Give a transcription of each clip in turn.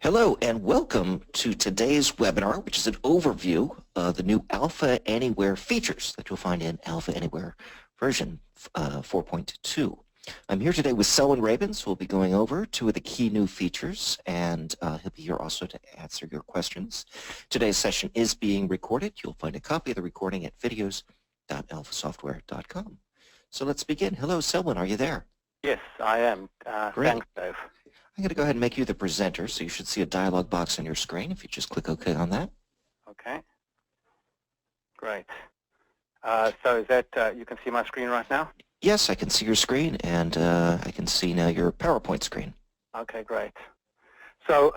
Hello and welcome to today's webinar, which is an overview of the new Alpha Anywhere features that you'll find in Alpha Anywhere version 4.2. I'm here today with Selwyn Rabens, who will be going over two of the key new features, and he'll be here also to answer your questions. Today's session is being recorded. You'll find a copy of the recording at videos.alphasoftware.com. So let's begin. Hello, Selwyn, are you there? Yes, I am. Great. Thanks, Dave. I'm going to go ahead and make you the presenter, so you should see a dialog box on your screen if you just click OK on that. Okay. Great. So is that, you can see my screen right now? Yes, I can see your screen, and I can see now your PowerPoint screen. Okay, great. So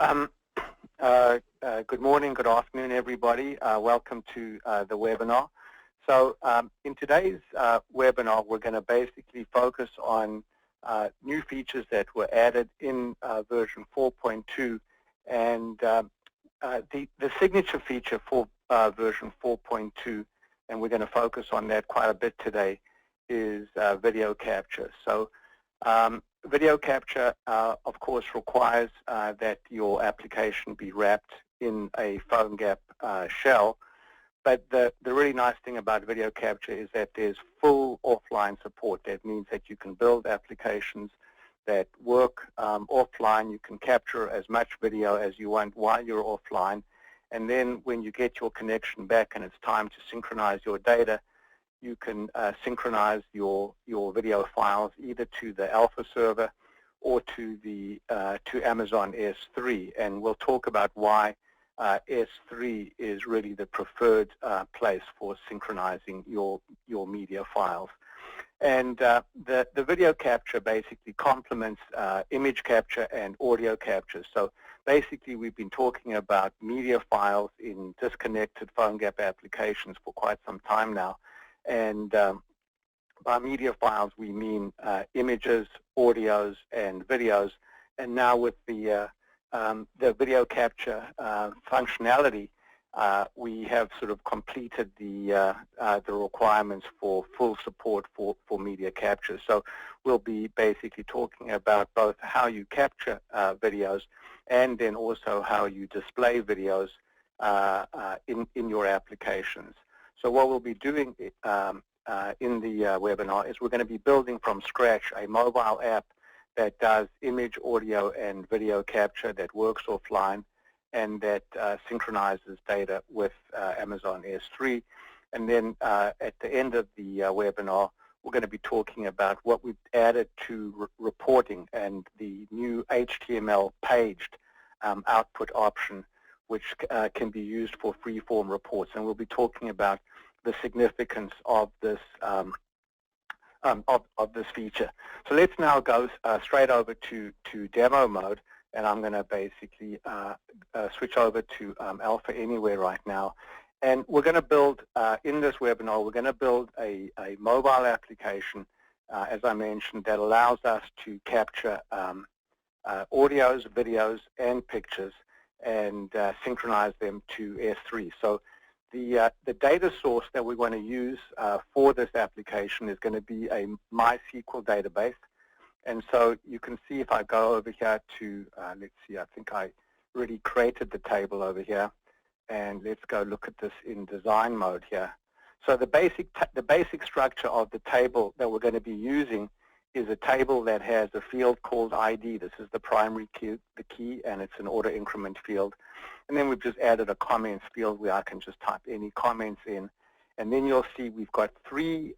good morning, good afternoon, everybody. Welcome to the webinar. So in today's webinar, we're going to basically focus on new features that were added in version 4.2, and the signature feature for version 4.2, and we're going to focus on that quite a bit today, is video capture. So video capture, of course, requires that your application be wrapped in a PhoneGap shell. But the really nice thing about video capture is that there's full offline support. That means that you can build applications that work offline. You can capture as much video as you want while you're offline. And then when you get your connection back and it's time to synchronize your data, you can synchronize your video files either to the Alpha server or to Amazon S3. And we'll talk about why S3 is really the preferred place for synchronizing your media files. And the video capture basically complements image capture and audio capture. So basically we've been talking about media files in disconnected PhoneGap applications for quite some time now. And by media files we mean images, audios, and videos. And now with the video capture functionality, we have sort of completed the requirements for full support for media capture. So we'll be basically talking about both how you capture videos and then also how you display videos in your applications. So what we'll be doing in the webinar is we're going to be building from scratch a mobile app that does image, audio, and video capture, that works offline, and that synchronizes data with Amazon S3. And then at the end of the webinar, we're going to be talking about what we've added to reporting and the new HTML paged output option, which can be used for free-form reports. And we'll be talking about the significance of this of this feature. So let's now go straight over to demo mode, and I'm going to basically switch over to Alpha Anywhere right now. And we're going to build, in this webinar, we're going to build a mobile application, as I mentioned, that allows us to capture audios, videos, and pictures and synchronize them to S3. So the data source that we want to use for this application is going to be a MySQL database. And so you can see if I go over here to, let's see, I think I already created the table over here. And let's go look at this in design mode here. So the basic structure of the table that we're going to be using is a table that has a field called ID. This is the primary key, and it's an order increment field. And then we've just added a comments field where I can just type any comments in. And then you'll see we've got three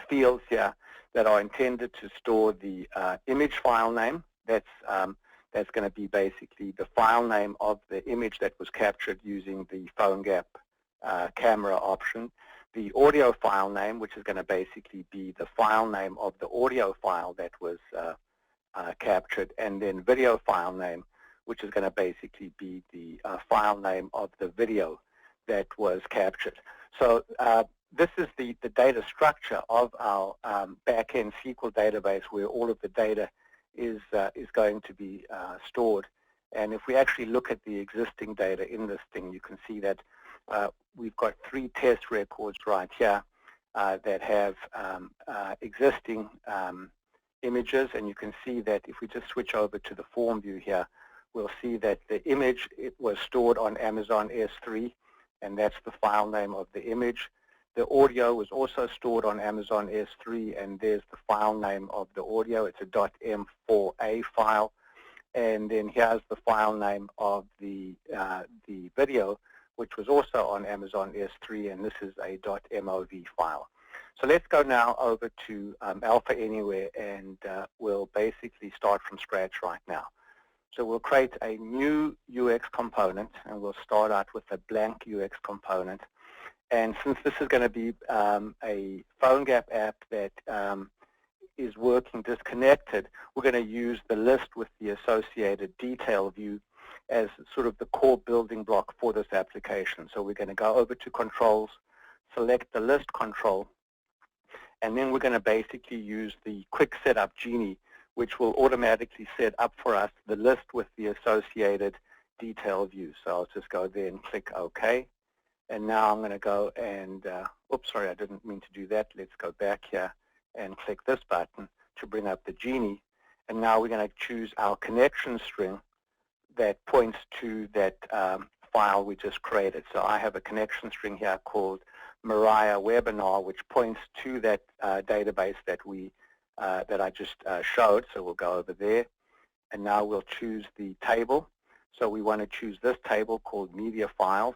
fields here that are intended to store the image file name. That's going to be basically the file name of the image that was captured using the PhoneGap camera option. The audio file name, which is going to basically be the file name of the audio file that was captured, and then video file name, which is going to basically be the file name of the video that was captured. So this is the data structure of our back-end SQL database, where all of the data is going to be stored. And if we actually look at the existing data in this thing, you can see that we've got 3 test records right here that have existing images, and you can see that if we just switch over to the form view here, we'll see that the image, it was stored on Amazon S3, and that's the file name of the image. The audio was also stored on Amazon S3, and there's the file name of the audio. It's a .m4a file. And then here's the file name of the video, which was also on Amazon S3, and this is a .mov file. So let's go now over to Alpha Anywhere, and we'll basically start from scratch right now. So we'll create a new UX component, and we'll start out with a blank UX component. And since this is going to be a PhoneGap app that is working disconnected, we're going to use the list with the associated detail view as sort of the core building block for this application. So we're going to go over to Controls, select the list control, and then we're going to basically use the Quick Setup Genie, which will automatically set up for us the list with the associated detail view. So I'll just go there and click OK. And now I'm going to go and, oops, sorry, I didn't mean to do that. Let's go back here and click this button to bring up the Genie. And now we're going to choose our connection string that points to that file we just created. So I have a connection string here called Mariah Webinar, which points to that database that I just showed. So we'll go over there, and now we'll choose the table. So we want to choose this table called Media Files.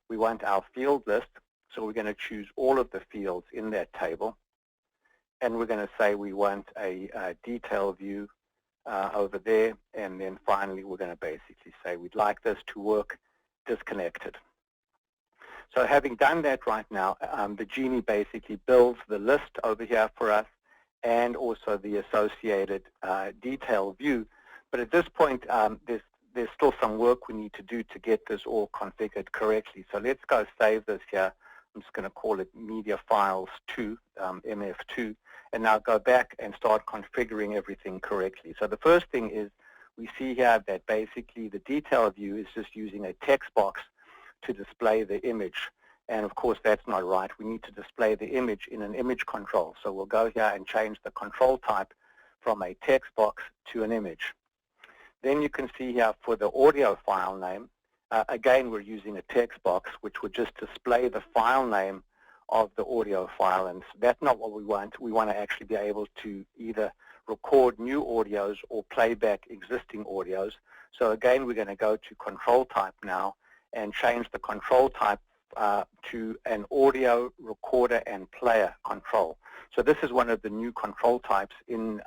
We want our field list, so we're going to choose all of the fields in that table. And we're going to say we want a detail view over there, and then finally we're going to basically say we'd like this to work disconnected. So having done that right now, the Genie basically builds the list over here for us and also the associated detail view. But at this point, there's still some work we need to do to get this all configured correctly. So let's go save this here. I'm just going to call it Media Files 2, MF2, and now go back and start configuring everything correctly. So the first thing is we see here that basically the detail view is just using a text box to display the image. And of course, that's not right. We need to display the image in an image control. So we'll go here and change the control type from a text box to an image. Then you can see here for the audio file name, again, we're using a text box, which would just display the file name of the audio file. And that's not what we want. We want to actually be able to either record new audios or play back existing audios. So again, we're going to go to control type now and change the control type to an audio recorder and player control. So this is one of the new control types in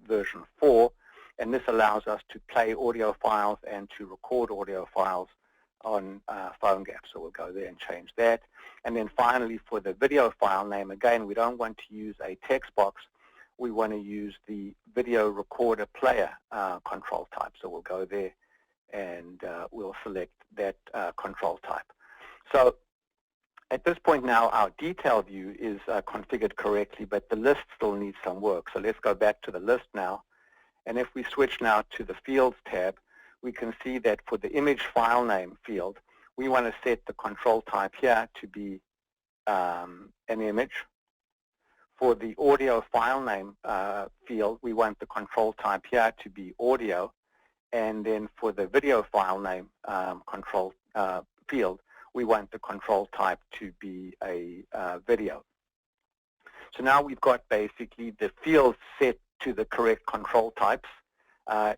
version 4, and this allows us to play audio files and to record audio files on PhoneGap. So we'll go there and change that. And then finally, for the video file name, again, we don't want to use a text box. We want to use the video recorder player control type. So we'll go there and we'll select that control type. So at this point now, our detail view is configured correctly, but the list still needs some work. So let's go back to the list now. And if we switch now to the Fields tab, we can see that for the image file name field, we want to set the control type here to be an image. For the audio file name field, we want the control type here to be audio. And then for the video file name control field, we want the control type to be a video. So now we've got basically the fields set to the correct control types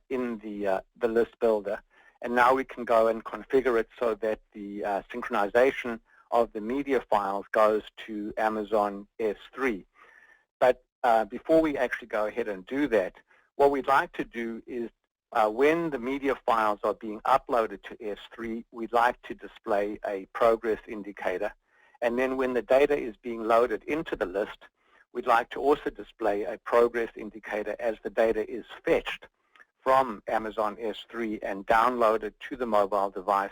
in the list builder. And now we can go and configure it so that the synchronization of the media files goes to Amazon S3. But before we actually go ahead and do that, what we'd like to do is when the media files are being uploaded to S3, we'd like to display a progress indicator. And then when the data is being loaded into the list, we'd like to also display a progress indicator as the data is fetched from Amazon S3 and downloaded to the mobile device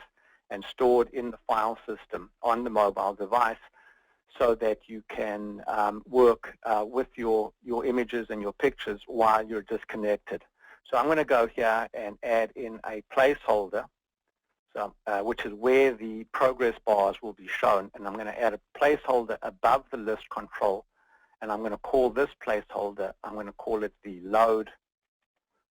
and stored in the file system on the mobile device, so that you can work with your images and your pictures while you're disconnected. So I'm going to go here and add in a placeholder, so, which is where the progress bars will be shown. And I'm going to add a placeholder above the list control and I'm going to call this placeholder, I'm going to call it the load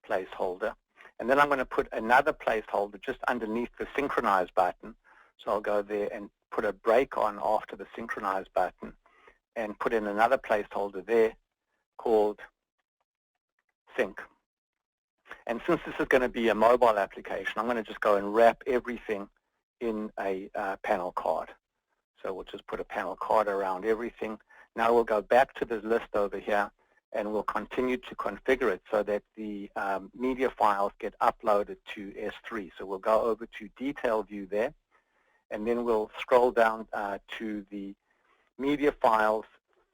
placeholder. And then I'm going to put another placeholder just underneath the synchronize button. So I'll go there and put a break on after the synchronize button and put in another placeholder there called sync. And since this is going to be a mobile application, I'm going to just go and wrap everything in a panel card. So we'll just put a panel card around everything. Now we'll go back to this list over here, and we'll continue to configure it so that the media files get uploaded to S3. So we'll go over to Detail View there, and then we'll scroll down to the media files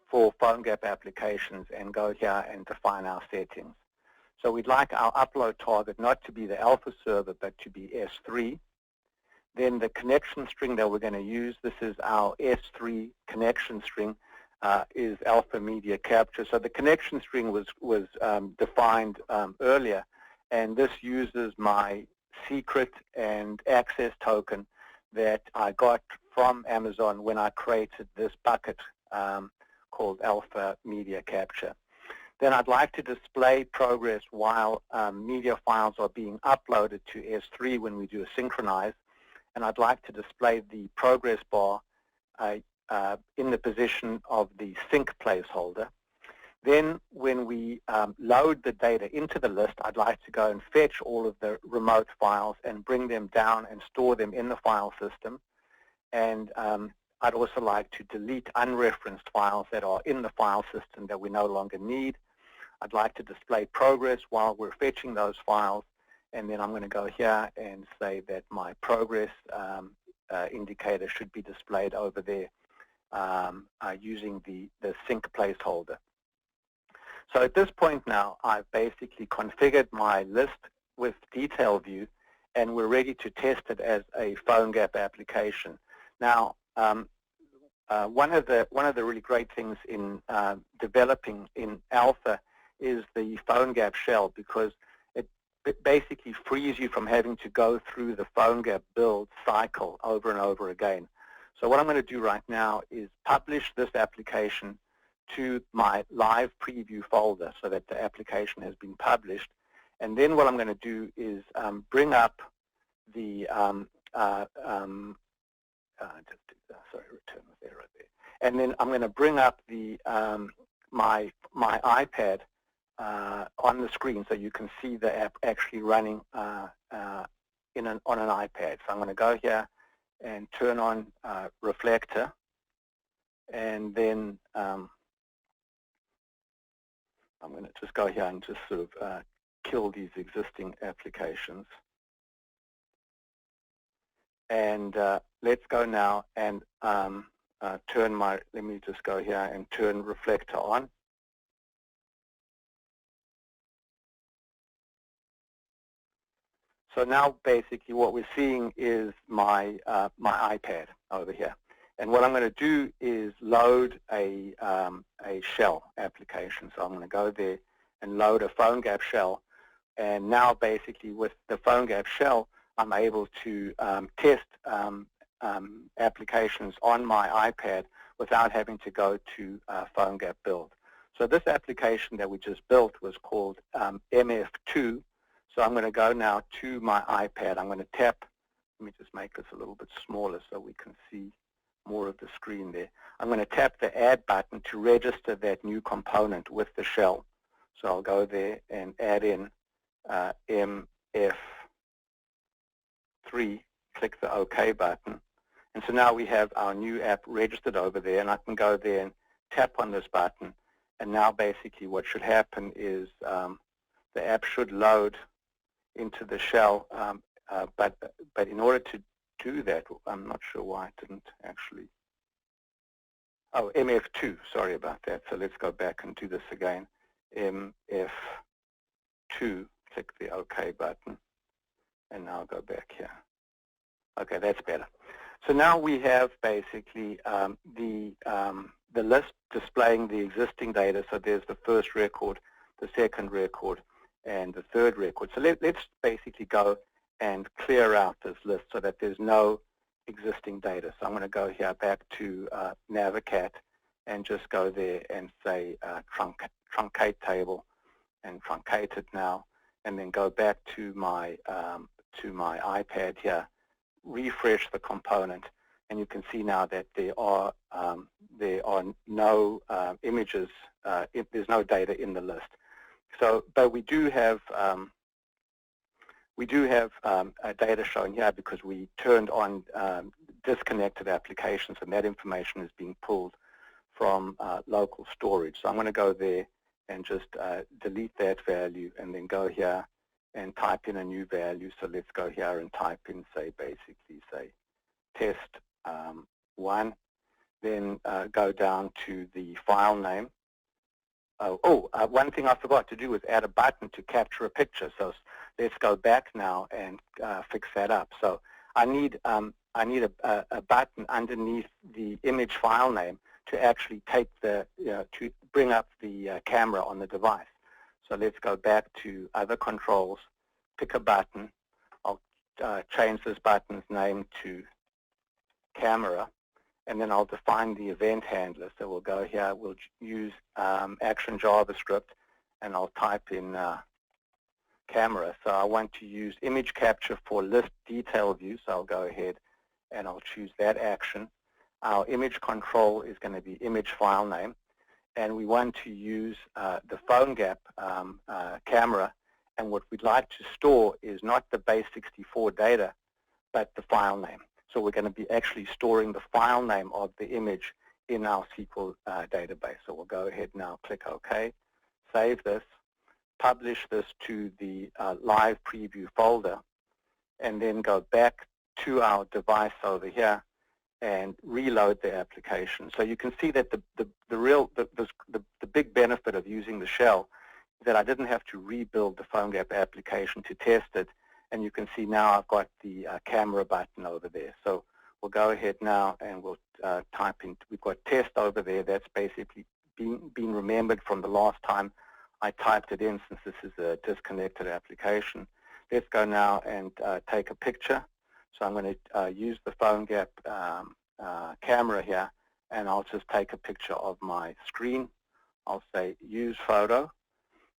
for PhoneGap applications and go here and define our settings. So we'd like our upload target not to be the alpha server, but to be S3. Then the connection string that we're going to use, this is our S3 connection string, is alpha media capture. So the connection string was defined earlier, and this uses my secret and access token that I got from Amazon when I created this bucket called alpha media capture. Then I'd like to display progress while media files are being uploaded to S3 when we do a synchronize. And I'd like to display the progress bar in the position of the sync placeholder. Then when we load the data into the list, I'd like to go and fetch all of the remote files and bring them down and store them in the file system. And I'd also like to delete unreferenced files that are in the file system that we no longer need. I'd like to display progress while we're fetching those files. And then I'm going to go here and say that my progress indicator should be displayed over there using the sync placeholder. So at this point now, I've basically configured my list with Detail View, and we're ready to test it as a PhoneGap application. Now, one of the really great things in developing in Alpha is the PhoneGap shell, because it basically frees you from having to go through the PhoneGap build cycle over and over again. So what I'm going to do right now is publish this application to my live preview folder so that the application has been published. And then what I'm going to do is bring up the, return with error there. And then I'm going to bring up the my iPad on the screen so you can see the app actually running on an iPad. So I'm going to go here and turn on Reflector, and then I'm going to just go here and just sort of kill these existing applications. And let's go now and let me just go here and turn Reflector on. So now basically what we're seeing is my iPad over here. And what I'm going to do is load a shell application. So I'm going to go there and load a PhoneGap shell. And now basically with the PhoneGap shell, I'm able to test applications on my iPad without having to go to PhoneGap build. So this application that we just built was called MF2. So I'm going to go now to my iPad. I'm going to tap, let me just make this a little bit smaller so we can see more of the screen there. I'm going to tap the Add button to register that new component with the shell. So I'll go there and add in MF3, click the OK button. And so now we have our new app registered over there, and I can go there and tap on this button. And now basically what should happen is the app should load into the shell, but in order to do that, I'm not sure why it didn't actually. Oh, MF2, sorry about that. So let's go back and do this again. MF2, click the OK button, and now I'll go back here. Okay, that's better. So now we have basically the list displaying the existing data. So there's the first record, the second record, and the third record. So let's basically go and clear out this list so that there's no existing data. So I'm going to go here back to Navicat, and just go there and say truncate table and truncate it now, and then go back to my iPad here, refresh the component, and you can see now that there are no images, there's no data in the list. So, but we do have data shown here because we turned on disconnected applications, and that information is being pulled from local storage. So I'm going to go there and just delete that value, and then go here and type in a new value. So let's go here and type in, basically test 1. Then go down to the file name. One thing I forgot to do was add a button to capture a picture. So let's go back now and fix that up. So I need a button underneath the image file name to actually take to bring up the camera on the device. So let's go back to other controls, pick a button. I'll change this button's name to camera, and then I'll define the event handler. So we'll go here, we'll use Action JavaScript, and I'll type in camera. So I want to use image capture for list detail view, so I'll go ahead and I'll choose that action. Our image control is going to be image file name, and we want to use the PhoneGap camera, and what we'd like to store is not the base64 data, but the file name. So we're going to be actually storing the file name of the image in our SQL database. So we'll go ahead now, click OK, save this, publish this to the live preview folder, and then go back to our device over here and reload the application. So you can see that the big benefit of using the shell is that I didn't have to rebuild the PhoneGap application to test it, and you can see now I've got the camera button over there. So we'll go ahead now and we'll type in, we've got test over there. That's basically been remembered from the last time I typed it in, since this is a disconnected application. Let's go now and take a picture. So I'm going to use the PhoneGap camera here, and I'll just take a picture of my screen. I'll say use photo,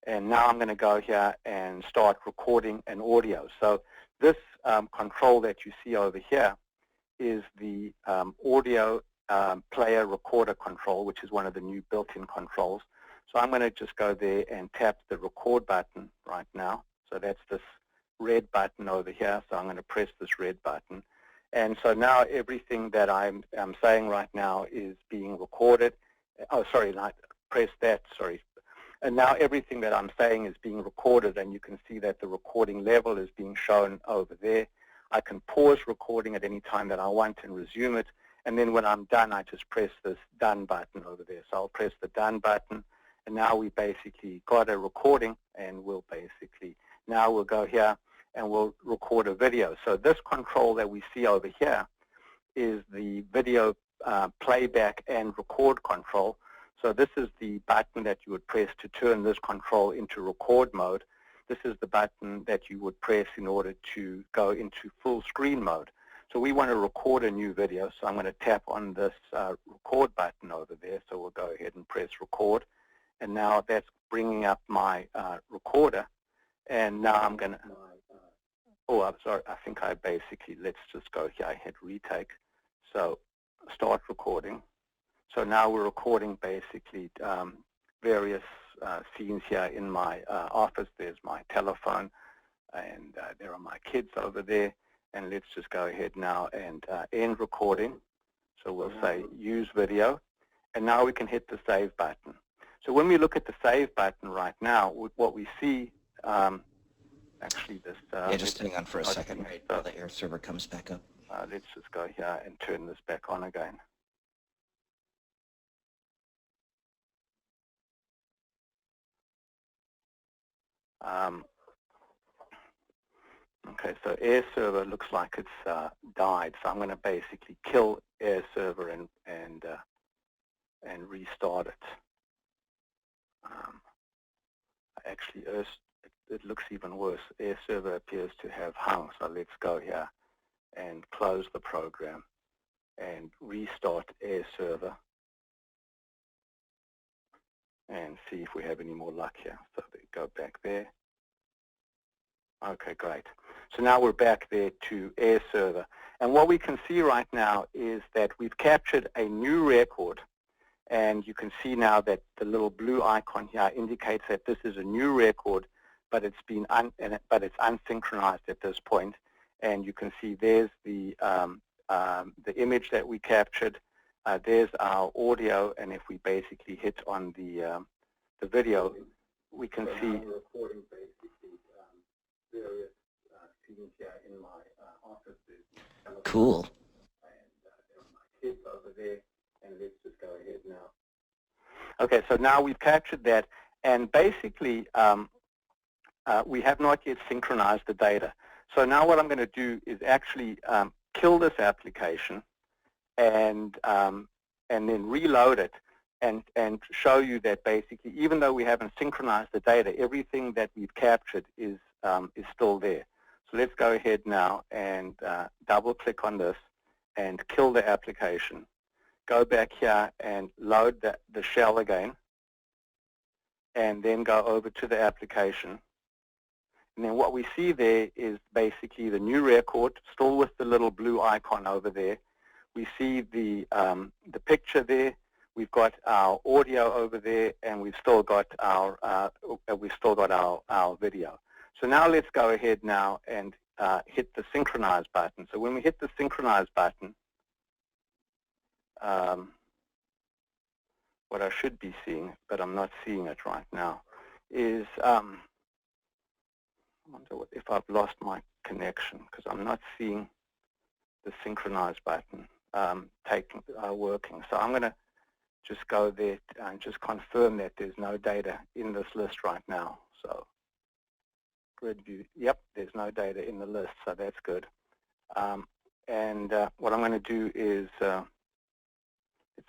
and now I'm going to go here and start recording an audio. So this control that you see over here is the audio player recorder control, which is one of the new built-in controls. So I'm going to just go there and tap the record button right now. So that's this red button over here. So I'm going to press this red button. And so now everything that I'm saying right now is being recorded. Oh, sorry, not press that, sorry. And now everything that I'm saying is being recorded, and you can see that the recording level is being shown over there. I can pause recording at any time that I want and resume it. And then when I'm done, I just press this done button over there. So I'll press the done button. And now we basically got a recording, and now we'll go here and we'll record a video. So this control that we see over here is the video playback and record control. So this is the button that you would press to turn this control into record mode. This is the button that you would press in order to go into full screen mode. So we want to record a new video, so I'm going to tap on this record button over there. So we'll go ahead and press record. And now that's bringing up my recorder. And now I'm going to, I'm sorry, I think I basically, let's just go here, I hit retake. So start recording. So now we're recording basically various scenes here in my office. There's my telephone, and there are my kids over there. And let's just go ahead now and end recording. So we'll say use video. And now we can hit the save button. So when we look at the save button right now, what we see, actually this... yeah, just hang on for a second, right, while the air server comes back up. Let's just go here and turn this back on again. Okay, so air server looks like it's died. So I'm going to basically kill air server and restart it. Actually, it looks even worse. Air server appears to have hung. So let's go here and close the program and restart air server. and see if we have any more luck here. So go back there. Okay, great. So now we're back there to Air Server. And what we can see right now is that we've captured a new record. And you can see now that the little blue icon here indicates that this is a new record, but it's unsynchronized at this point. And you can see there's the image that we captured. There's our audio, and if we basically hit on the video, we can see recording basically various scenes here in my offices. Cool. And there are my kids over there, and let's just go ahead now. Okay, so now we've captured that, and basically we have not yet synchronized the data. So now what I'm going to do is actually kill this application and then reload it and show you that basically, even though we haven't synchronized the data, everything that we've captured is still there. So let's go ahead now and double-click on this and kill the application. Go back here and load the shell again, and then go over to the application. And then what we see there is basically the new record, still with the little blue icon over there. We see the picture there. We've got our audio over there, and we've still got our video. So now let's go ahead now and hit the synchronize button. So when we hit the synchronize button, what I should be seeing, but I'm not seeing it right now, is I wonder if I've lost my connection, because I'm not seeing the synchronize button working. So I'm going to just go there and just confirm that there's no data in this list right now. So grid view, yep, there's no data in the list, so that's good. And what I'm going to do is let's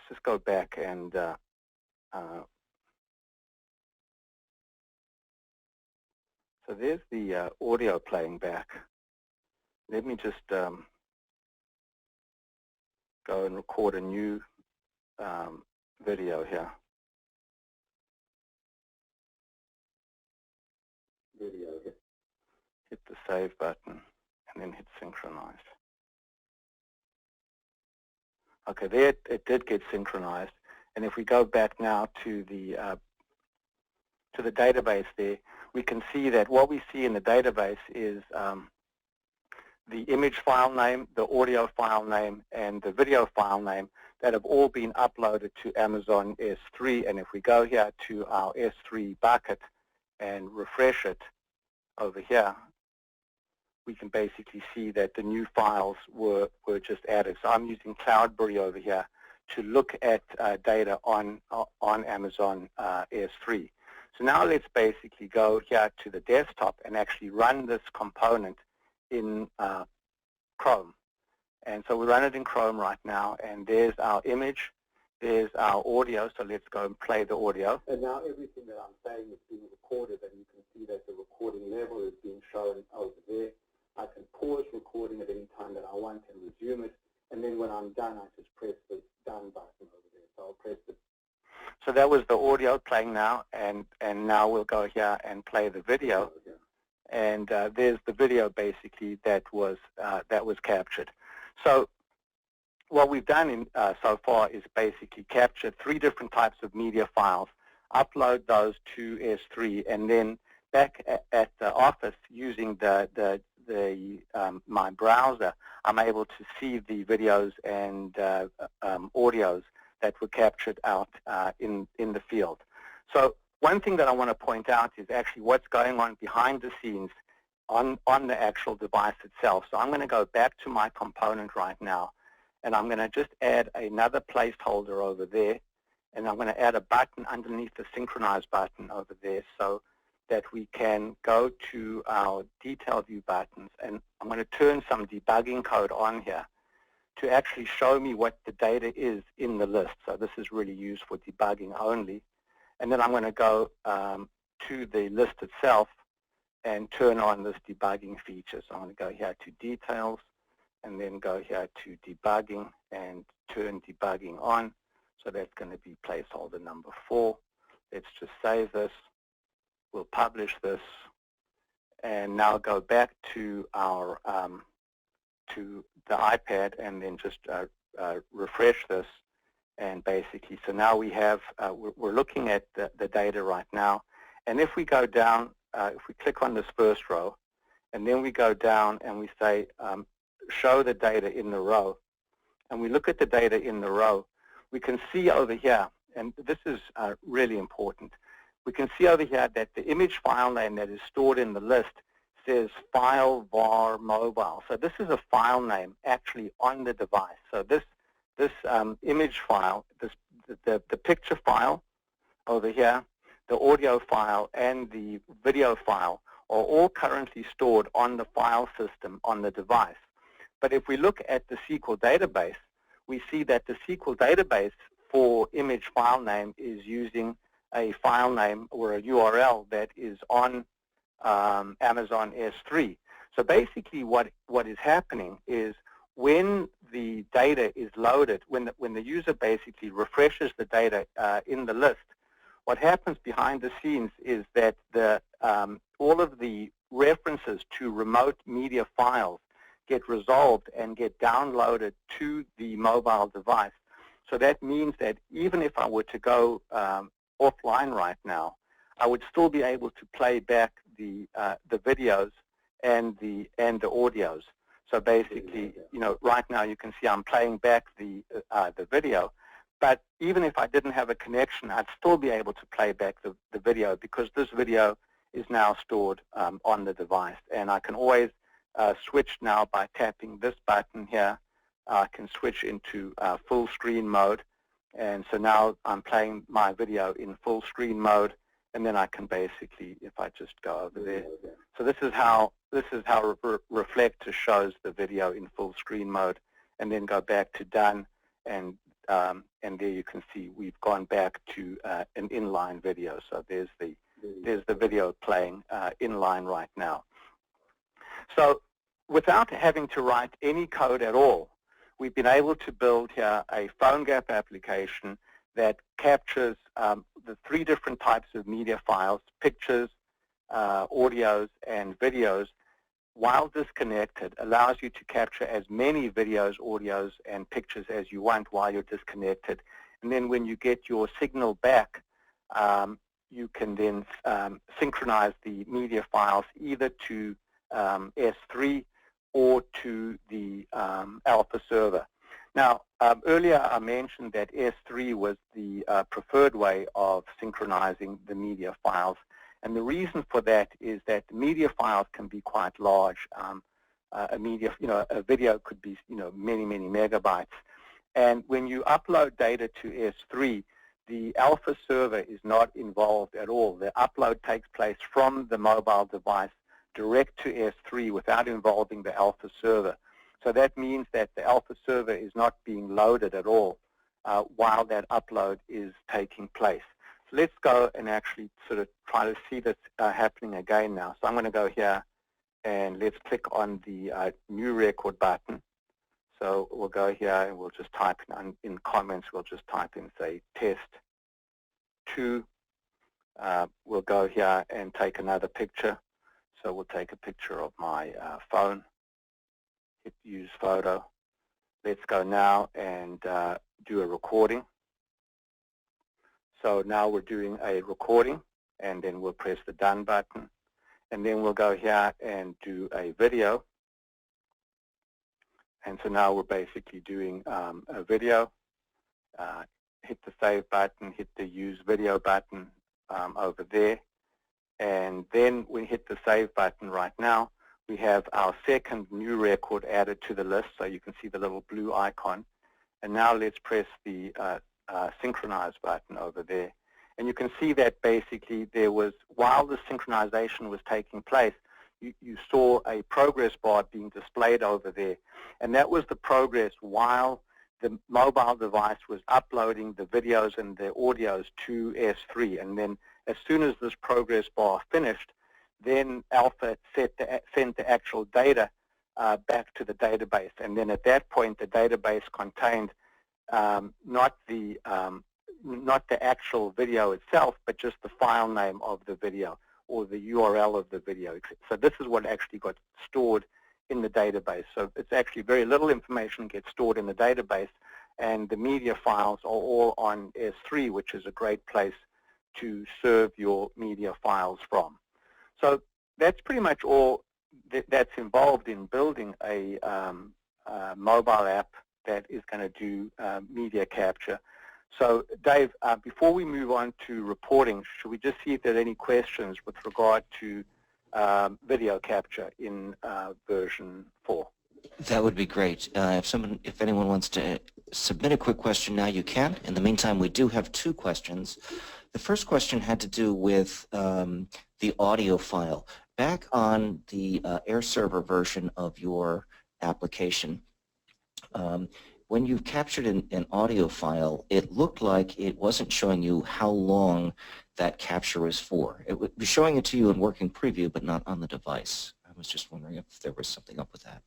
just go back and so there's the audio playing back. Let me just go and record a new video here. Hit the save button and then hit synchronize. Okay, there it did get synchronized. And if we go back now to the database there, we can see that what we see in the database is the image file name, the audio file name, and the video file name that have all been uploaded to Amazon S3. And if we go here to our S3 bucket and refresh it over here, we can basically see that the new files were just added. So I'm using Cloudberry over here to look at data on Amazon S3. So now let's basically go here to the desktop and actually run this component in Chrome. And so we run it in Chrome right now, and there's our image, there's our audio, so let's go and play the audio. And now everything that I'm saying is being recorded, and you can see that the recording level is being shown over there. I can pause recording at any time that I want and resume it, and then when I'm done, I just press the done button over there. So I'll press it. So that was the audio playing now, and now we'll go here and play the video. And there's the video basically that was captured. So what we've done so far is basically capture 3 different types of media files, upload those to S3, and then back at the office using my browser, I'm able to see the videos and audios that were captured out in the field. So one thing that I want to point out is actually what's going on behind the scenes on the actual device itself. So I'm going to go back to my component right now, and I'm going to just add another placeholder over there, and I'm going to add a button underneath the synchronize button over there so that we can go to our detail view buttons, and I'm going to turn some debugging code on here to actually show me what the data is in the list. So this is really used for debugging only. And then I'm going to go to the list itself and turn on this debugging feature. So I'm going to go here to details and then go here to debugging and turn debugging on. So that's going to be placeholder number 4. Let's just save this. We'll publish this, and now go back to our to the iPad, and then just refresh this. And basically, so now we have, we're looking at the data right now. And if we go down, if we click on this first row, and then we go down and we say, show the data in the row, and we look at the data in the row, we can see over here, and this is really important, we can see over here that the image file name that is stored in the list says file var mobile. So this is a file name actually on the device. So this image file, the picture file over here, the audio file, and the video file are all currently stored on the file system on the device. But if we look at the SQL database, we see that the SQL database for image file name is using a file name or a URL that is on Amazon S3. So basically what is happening is when the data is loaded, when the user basically refreshes the data in the list, what happens behind the scenes is that all of the references to remote media files get resolved and get downloaded to the mobile device. So that means that even if I were to go offline right now, I would still be able to play back the videos and the audios. So basically, you know, right now you can see I'm playing back the video, but even if I didn't have a connection, I'd still be able to play back the video, because this video is now stored on the device. And I can always switch now by tapping this button here. I can switch into full screen mode, and so now I'm playing my video in full screen mode. And then I can basically, if I just go over there, so this is how Reflector shows the video in full screen mode, and then go back to done, and there you can see we've gone back to an inline video. So there's the video playing inline right now. So without having to write any code at all, we've been able to build here a PhoneGap application that captures the 3 different types of media files: pictures, audios, and videos, while disconnected. Allows you to capture as many videos, audios, and pictures as you want while you're disconnected. And then when you get your signal back, you can then synchronize the media files either to S3 or to the Alpha server. Now, earlier I mentioned that S3 was the preferred way of synchronizing the media files, and the reason for that is that the media files can be quite large. A video could be, many megabytes, and when you upload data to S3, the Alpha server is not involved at all. The upload takes place from the mobile device direct to S3 without involving the Alpha server. So that means that the Alpha server is not being loaded at all while that upload is taking place. So let's go and actually sort of try to see this happening again now. So I'm going to go here and let's click on the new record button. So we'll go here and we'll just type in comments, we'll just type in, say, test 2. We'll go here and take another picture. So we'll take a picture of my phone. Hit use photo. Let's go now and do a recording. So now we're doing a recording, and then we'll press the done button, and then we'll go here and do a video. And so now we're basically doing a video. Hit the save button, hit the use video button over there, and then we hit the save button right now. We have our second new record added to the list, so you can see the little blue icon. And now let's press the synchronize button over there. And you can see that basically there was, while the synchronization was taking place, you saw a progress bar being displayed over there. And that was the progress while the mobile device was uploading the videos and the audios to S3. And then as soon as this progress bar finished, then Alpha sent the actual data back to the database. And then at that point, the database contained not the not the actual video itself, but just the file name of the video or the URL of the video. So this is what actually got stored in the database. So it's actually very little information gets stored in the database, and the media files are all on S3, which is a great place to serve your media files from. So that's pretty much all that's involved in building a mobile app that is going to do media capture. So Dave, before we move on to reporting, should we just see if there are any questions with regard to video capture in version 4? That would be great. If anyone wants to submit a quick question now, you can. In the meantime, we do have 2 questions. The first question had to do with the audio file. Back on the Air Server version of your application, when you captured an audio file, it looked like it wasn't showing you how long that capture was for. It was showing it to you in working preview, but not on the device. I was just wondering if there was something up with that.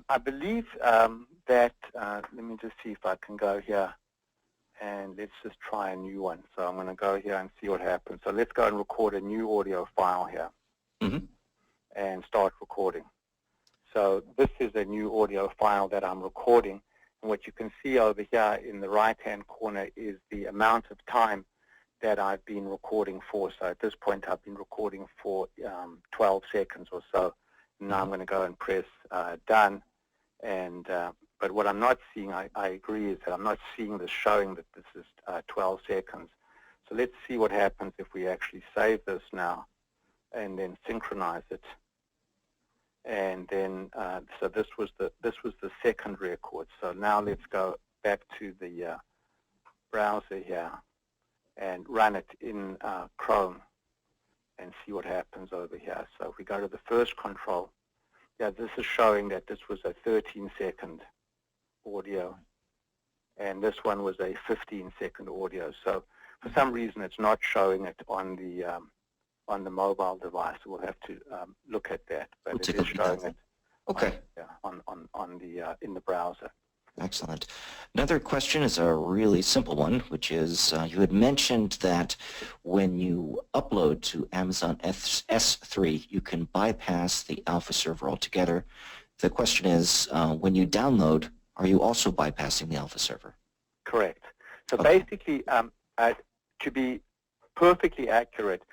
I believe that, let me just see if I can go here, and let's just try a new one. So I'm going to go here and see what happens. So let's go and record a new audio file here and start recording. So this is a new audio file that I'm recording. And what you can see over here in the right-hand corner is the amount of time that I've been recording for. So at this point, I've been recording for 12 seconds or so. Now I'm going to go and press done. And but what I'm not seeing, I agree, is that I'm not seeing this showing that this is 12 seconds. So let's see what happens if we actually save this now and then synchronize it. And then, so this was the second record. So now let's go back to the browser here and run it in Chrome and see what happens over here. So if we go to the first control, yeah, this is showing that this was a 13-second audio, and this one was a 15-second audio. So for some reason, it's not showing it on the mobile device. We'll have to look at that, but it is showing it. Okay. In the browser. Excellent. Another question is a really simple one, which is you had mentioned that when you upload to Amazon S3, you can bypass the Alpha server altogether. The question is, when you download, are you also bypassing the Alpha server? Correct. So okay. Basically, to be perfectly accurate,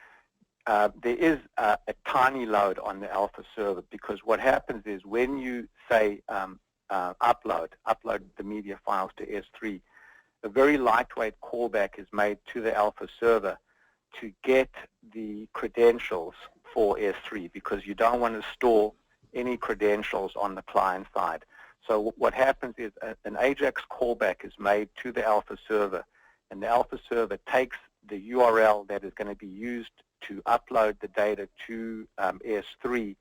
there is a tiny load on the Alpha server, because what happens is when you say upload the media files to S3, a very lightweight callback is made to the Alpha server to get the credentials for S3, because you don't want to store any credentials on the client side. So what happens is an AJAX callback is made to the Alpha server, and the Alpha server takes the URL that is going to be used to upload the data to S3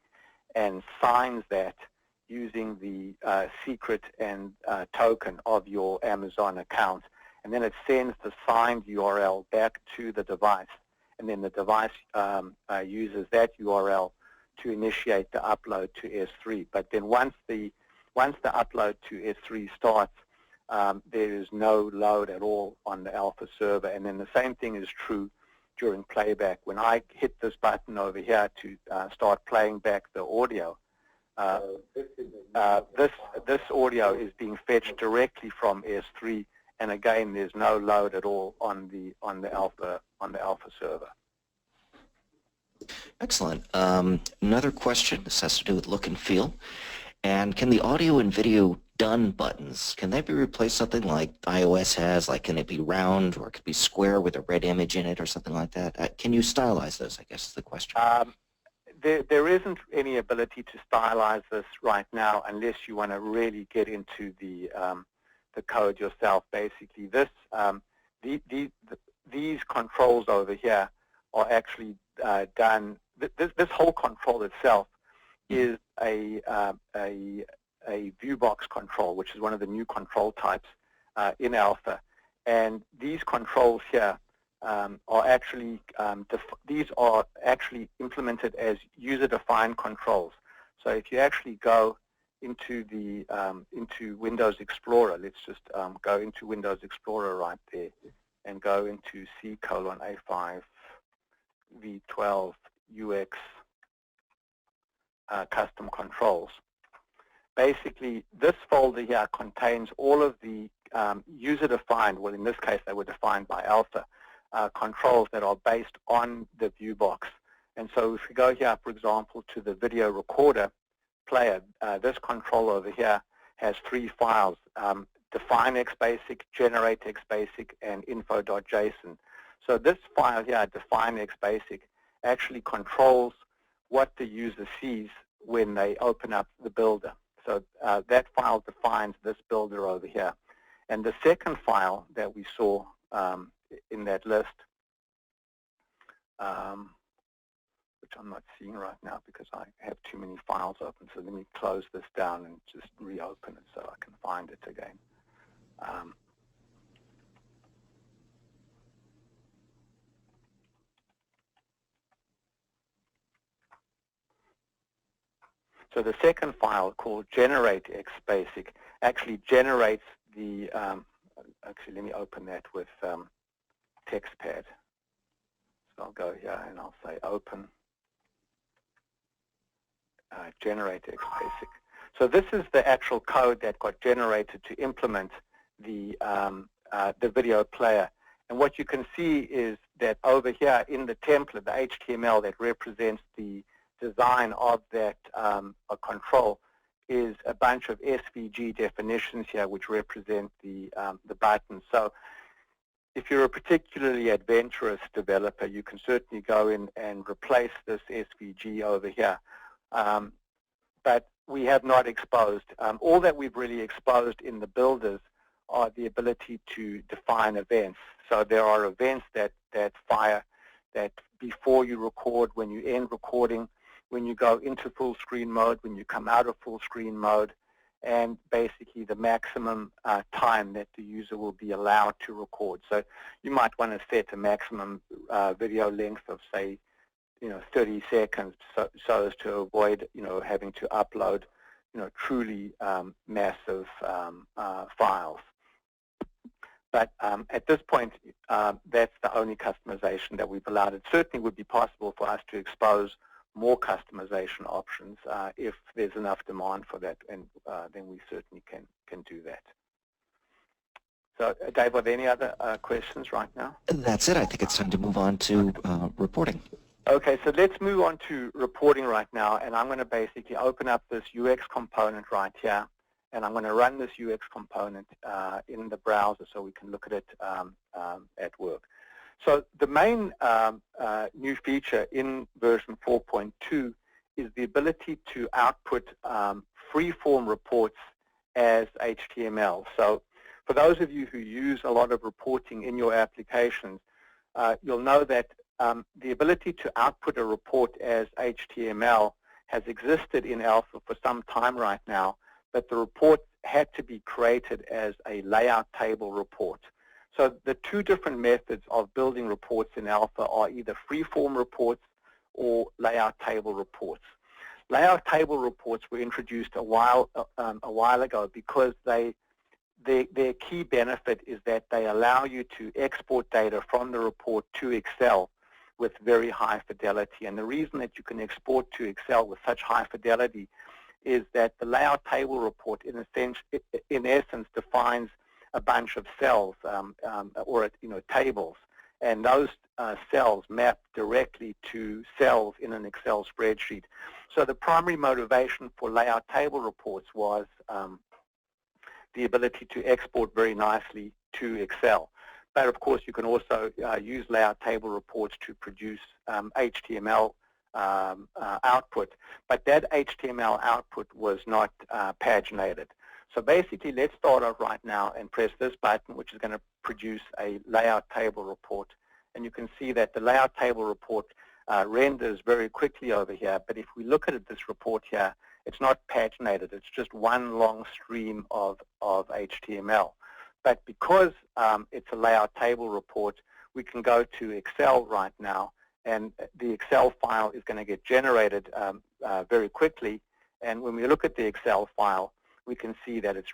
and signs that using the secret and token of your Amazon account. And then it sends the signed URL back to the device. And then the device uses that URL to initiate the upload to S3. But then once the upload to S3 starts, there is no load at all on the Alpha server. And then the same thing is true during playback. When I hit this button over here to start playing back the audio, this audio is being fetched directly from S3, and again, there's no load at all on the Alpha server. Excellent. Another question. This has to do with look and feel. And can the audio and video done buttons, can they be replaced something like iOS has? Like, can it be round, or it could be square with a red image in it or something like that? Can you stylize those, I guess is the question. There isn't any ability to stylize this right now unless you want to really get into the code yourself. Basically, these controls over here are actually done. This whole control itself is a ViewBox control, which is one of the new control types in Alpha. And these controls here are actually implemented as user-defined controls. So if you actually go into into Windows Explorer, let's just go into Windows Explorer right there, and go into C:(A5 V12 UX custom controls. Basically, this folder here contains all of the user-defined, well, in this case, they were defined by Alpha, controls that are based on the ViewBox. And so if we go here, for example, to the video recorder player, this control over here has 3 files, define XBasic, generate XBasic, and info.json. So this file here, define XBasic, actually controls what the user sees when they open up the builder. So that file defines this builder over here. And the second file that we saw in that list, which I'm not seeing right now because I have too many files open, so let me close this down and just reopen it so I can find it again. So the second file, called generate XBasic, actually generates the, actually let me open that with TextPad. So I'll go here and I'll say open, generate XBasic. So this is the actual code that got generated to implement the video player. And what you can see is that over here in the template, the HTML that represents the design of that control is a bunch of SVG definitions here which represent the buttons. So if you're a particularly adventurous developer, you can certainly go in and replace this SVG over here. But we have not exposed. All that we've really exposed in the builders are the ability to define events. So there are events that fire that before you record, when you end recording, when you go into full screen mode, when you come out of full screen mode, and basically the maximum time that the user will be allowed to record. So you might want to set a maximum video length of, say, 30 seconds so as to avoid, having to upload, truly massive files. But at this point, that's the only customization that we've allowed. It certainly would be possible for us to expose more customization options if there's enough demand for that, and then we certainly can do that. So, Dave, are there any other questions right now? That's it. I think it's time to move on to reporting. Okay, so let's move on to reporting right now, and I'm going to basically open up this UX component right here, and I'm going to run this UX component in the browser so we can look at it at work. So the main new feature in version 4.2 is the ability to output free-form reports as HTML. So for those of you who use a lot of reporting in your applications, you'll know that the ability to output a report as HTML has existed in Alpha for some time right now, but the report had to be created as a layout table report. So the two different methods of building reports in Alpha are either free-form reports or layout table reports. Layout table reports were introduced a while ago because their key benefit is that they allow you to export data from the report to Excel with very high fidelity. And the reason that you can export to Excel with such high fidelity is that the layout table report, in essence, defines a bunch of cells or tables, and those cells map directly to cells in an Excel spreadsheet. So the primary motivation for layout table reports was the ability to export very nicely to Excel. But of course, you can also use layout table reports to produce HTML output. But that HTML output was not paginated. So basically, let's start off right now and press this button, which is going to produce a layout table report. And you can see that the layout table report renders very quickly over here. But if we look at this report here, it's not paginated. It's just one long stream of HTML. But because it's a layout table report, we can go to Excel right now, and the Excel file is going to get generated very quickly. And when we look at the Excel file, we can see that it's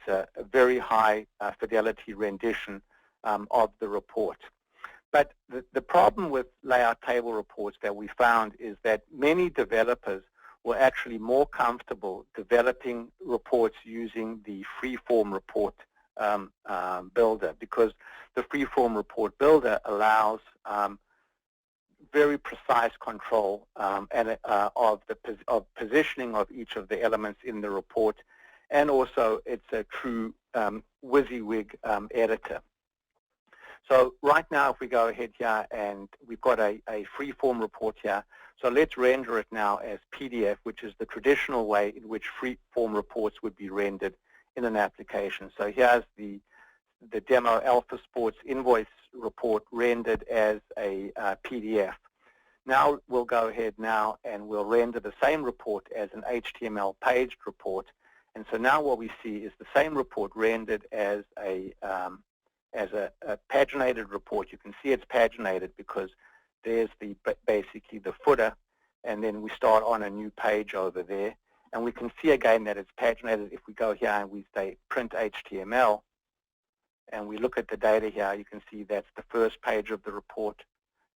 a very high fidelity rendition of the report. But the problem with layout table reports that we found is that many developers were actually more comfortable developing reports using the freeform report builder, because the freeform report builder allows very precise control of positioning of each of the elements in the report, and also it's a true WYSIWYG editor. So right now, if we go ahead here, and we've got a freeform report here, so let's render it now as PDF, which is the traditional way in which freeform reports would be rendered in an application. So here's the demo Alpha Sports invoice report rendered as a PDF. Now we'll go ahead now and we'll render the same report as an HTML paged report. And so now what we see is the same report rendered as a paginated report. You can see it's paginated because there's basically the footer, and then we start on a new page over there. And we can see again that it's paginated. If we go here and we say print HTML, and we look at the data here, you can see that's the first page of the report,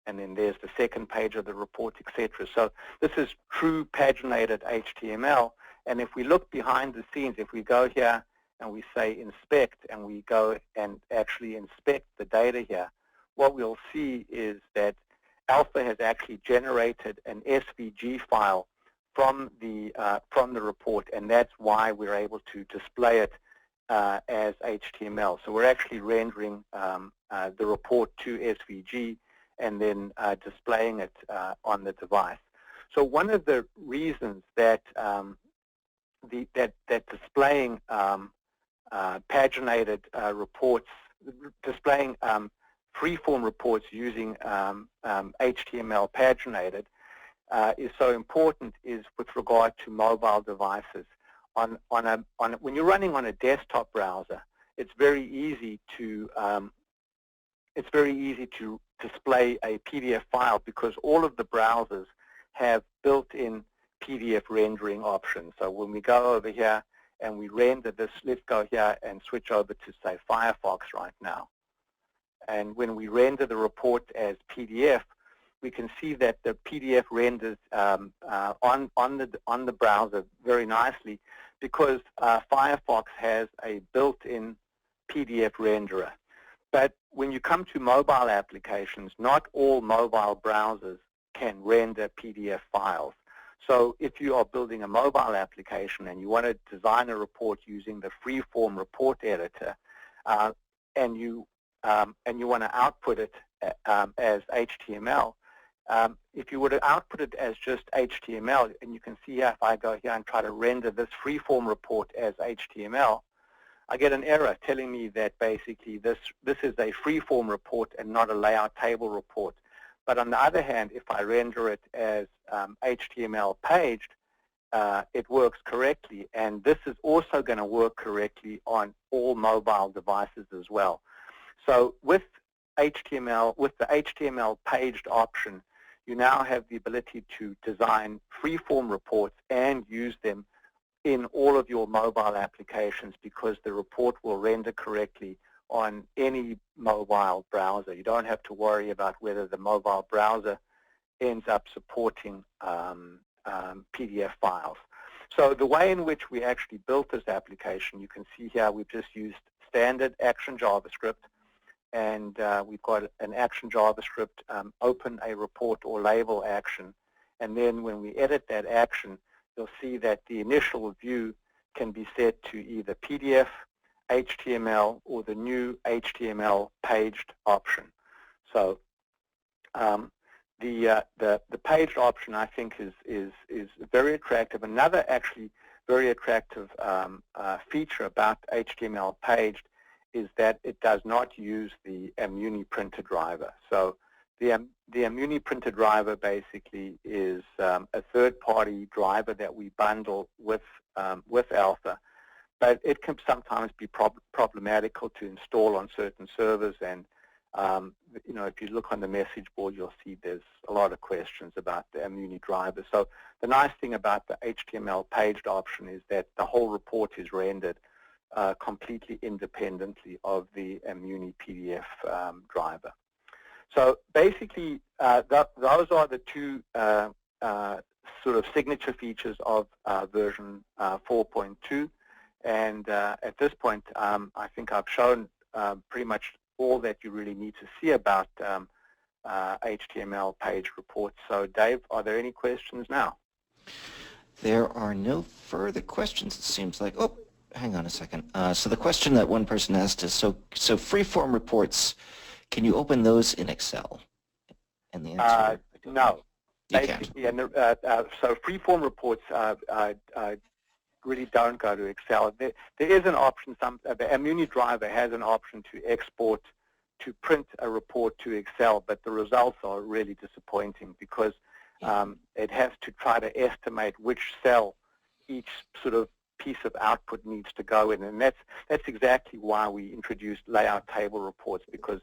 and then there's the second page of the report, etc. So this is true paginated HTML. And if we look behind the scenes, if we go here and we say inspect, and we go and actually inspect the data here, what we'll see is that Alpha has actually generated an SVG file from the report, and that's why we're able to display it as HTML. So we're actually rendering the report to SVG and then displaying it on the device. So one of the reasons that that displaying paginated reports, displaying freeform reports using HTML paginated is so important is with regard to mobile devices. When you're running on a desktop browser, it's very easy to display a PDF file because all of the browsers have built-in PDF rendering options. So when we go over here and we render this, let's go here and switch over to, say, Firefox right now. And when we render the report as PDF, we can see that the PDF renders on the browser very nicely because Firefox has a built-in PDF renderer. But when you come to mobile applications, not all mobile browsers can render PDF files. So if you are building a mobile application and you want to design a report using the freeform report editor, and you want to output it as HTML, if you were to output it as just HTML, and you can see here, if I go here and try to render this freeform report as HTML, I get an error telling me that basically this is a freeform report and not a layout table report. But on the other hand, if I render it as HTML paged, it works correctly. And this is also going to work correctly on all mobile devices as well. So with HTML, with the HTML paged option, you now have the ability to design freeform reports and use them in all of your mobile applications because the report will render correctly on any mobile browser. You don't have to worry about whether the mobile browser ends up supporting PDF files. So the way in which we actually built this application, you can see here we've just used standard Action JavaScript, and we've got an Action JavaScript open a report or label action. And then when we edit that action, you'll see that the initial view can be set to either PDF, HTML, or the new HTML paged option. So the paged option, I think, is very attractive. Another actually very attractive feature about HTML paged is that it does not use the Amuni printer driver. So the Amuni printer driver basically is a third-party driver that we bundle with Alpha, but it can sometimes be problematical to install on certain servers. And you know, if you look on the message board, you'll see there's a lot of questions about the Amuni driver. So the nice thing about the HTML paged option is that the whole report is rendered completely independently of the Immuni PDF driver. So basically, those are the two sort of signature features of version 4.2. And at this point, I think I've shown pretty much all that you really need to see about HTML page reports. So Dave, are there any questions now? There are no further questions, it seems like. Oh, hang on a second. So the question that one person asked is, so freeform reports, can you open those in Excel? And the answer no. You can't. So freeform reports really don't go to Excel. There is an option. The Immuni driver has an option to export, to print a report to Excel, but the results are really disappointing because it has to try to estimate which cell each sort of piece of output needs to go in, and that's exactly why we introduced layout table reports, because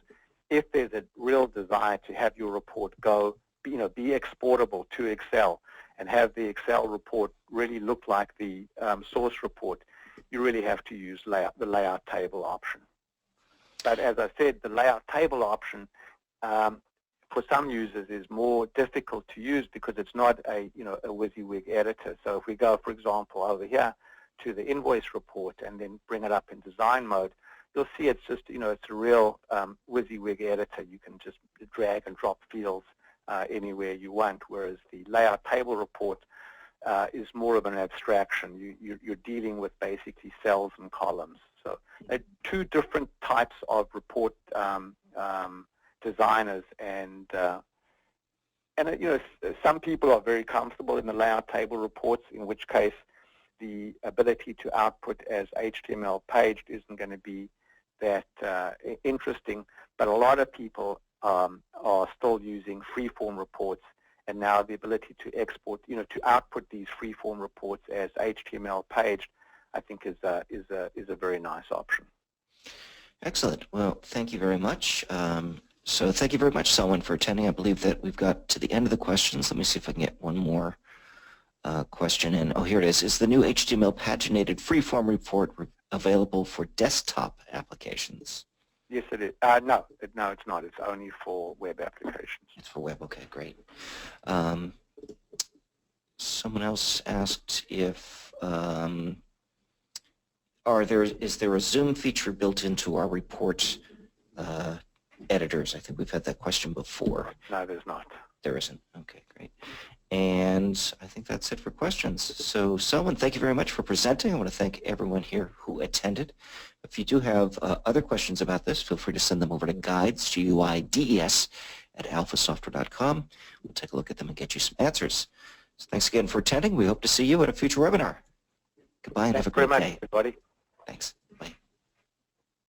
if there's a real desire to have your report go, be exportable to Excel and have the Excel report really look like the source report, you really have to use the layout table option. But as I said, the layout table option for some users is more difficult to use because it's not a WYSIWYG editor. So if we go, for example, over here to the invoice report and then bring it up in design mode, you'll see it's just, it's a real WYSIWYG editor. You can just drag and drop fields anywhere you want, whereas the layout table report is more of an abstraction. You're dealing with basically cells and columns. So two different types of report designers, and some people are very comfortable in the layout table reports, in which case the ability to output as HTML paged isn't going to be that interesting. But a lot of people are still using freeform reports, and now the ability to export, to output these freeform reports as HTML paged, I think is a very nice option. Excellent. Well, thank you very much. So thank you very much, Selwyn, for attending. I believe that we've got to the end of the questions. Let me see if I can get one more question in. Oh, here it is. Is the new HTML paginated freeform report available for desktop applications? Yes, it is. No, it's not. It's only for web applications. It's for web. Okay, great. Someone else asked if is there a zoom feature built into our report editors? I think we've had that question before. No, there's not. There isn't. Okay, great. And I think that's it for questions. So, Selwyn, thank you very much for presenting. I want to thank everyone here who attended. If you do have other questions about this, feel free to send them over to guides, G-U-I-D-E-S, at alphasoftware.com. We'll take a look at them and get you some answers. So thanks again for attending. We hope to see you at a future webinar. Goodbye and have a great day. Thanks very much, everybody. Thanks.